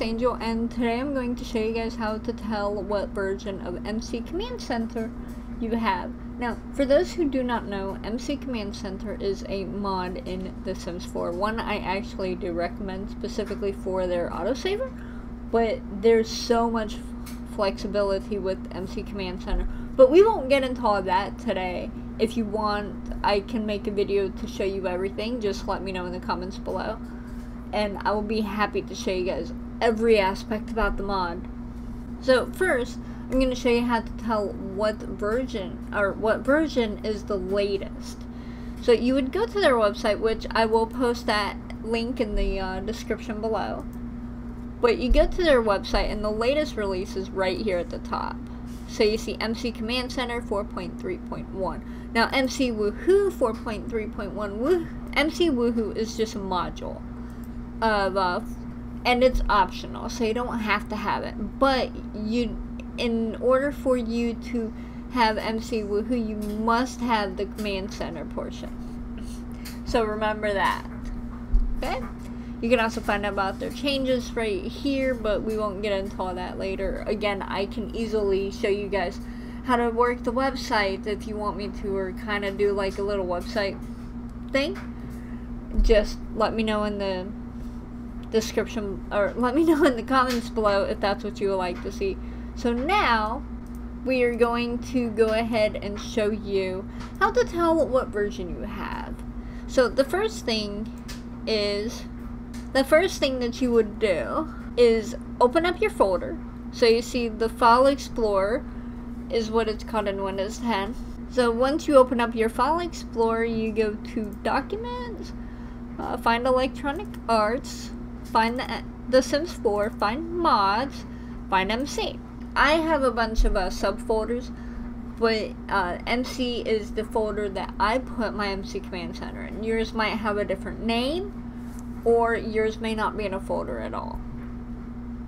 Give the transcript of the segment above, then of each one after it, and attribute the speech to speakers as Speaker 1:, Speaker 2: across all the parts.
Speaker 1: Angel, and today I'm going to show you guys how to tell what version of MC Command Center you have. Now, for those who do not know, MC Command Center is a mod in The Sims 4. One I actually do recommend specifically for their autosaver, but there's so much flexibility with MC Command Center. But we won't get into all of that today. If you want, I can make a video to show you everything. Just let me know in the comments below, and I will be happy to show you guys every aspect about the mod. So first, I'm going to show you how to tell what version is the latest. So you would go to their website, which I will post that link in the description below. But you go to their website, and the latest release is right here at the top. So you see MC Command Center 4.3.1. Now MC Woohoo 4.3.1. MC Woohoo is just a module of and it's optional, so you don't have to have it. But in order for you to have MC Woohoo, you must have the Command Center portion. So remember that. Okay? You can also find out about their changes right here, but we won't get into all that later. Again, I can easily show you guys how to work the website if you want me to, or kind of do like a little website thing. Just let me know in the description, or let me know in the comments below if that's what you would like to see. So now we are going to go ahead and show you how to tell what version you have. So the first thing that you would do is open up your folder. So you see the File Explorer is what it's called in Windows 10. So once you open up your File Explorer, you go to Documents, find Electronic Arts, find the Sims 4, find Mods, find MC. I have a bunch of subfolders, but MC is the folder that I put my MC Command Center in. Yours might have a different name, or yours may not be in a folder at all.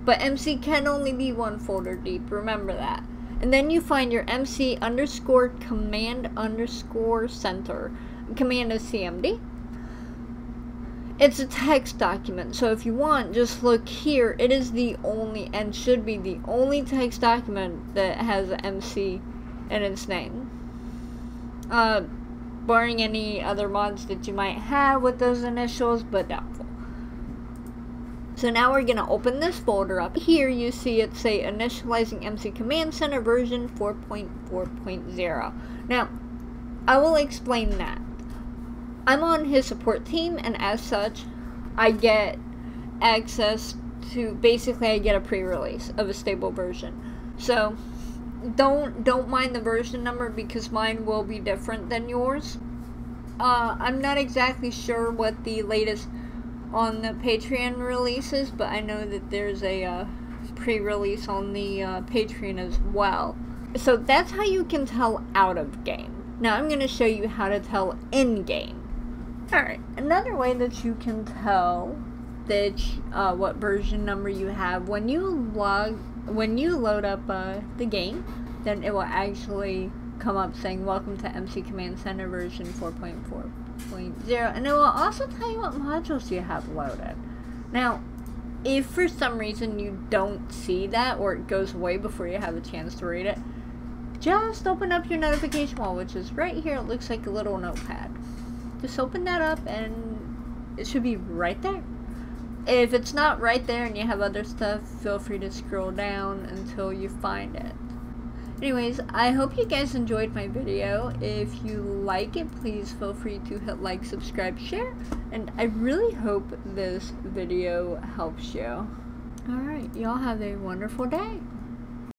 Speaker 1: But MC can only be one folder deep, remember that. And then you find your MC underscore command underscore center. Command is CMD. It's a text document, so if you want, just look here. It is the only, and should be the only, text document that has MC in its name. Barring any other mods that you might have with those initials, but doubtful. So now we're going to open this folder up. Here you see it say initializing MC Command Center version 4.4.0. Now, I will explain that. I'm on his support team, and as such, I get access to, basically I get a pre-release of a stable version. So don't mind the version number, because mine will be different than yours. I'm not exactly sure what the latest on the Patreon releases, but I know that there's a pre-release on the Patreon as well. So that's how you can tell out of game. Now I'm going to show you how to tell in game. Alright, another way that you can tell that what version number you have, when you load up the game, then it will actually come up saying welcome to MC Command Center version 4.4.0, and it will also tell you what modules you have loaded. Now, if for some reason you don't see that, or it goes away before you have a chance to read it, just open up your notification wall, which is right here. It looks like a little notepad. Just open that up and it should be right there. If it's not right there and you have other stuff, feel free to scroll down until you find it. Anyways, I hope you guys enjoyed my video. If you like it, please feel free to hit like, subscribe, share, and I really hope this video helps you. Alright, y'all have a wonderful day.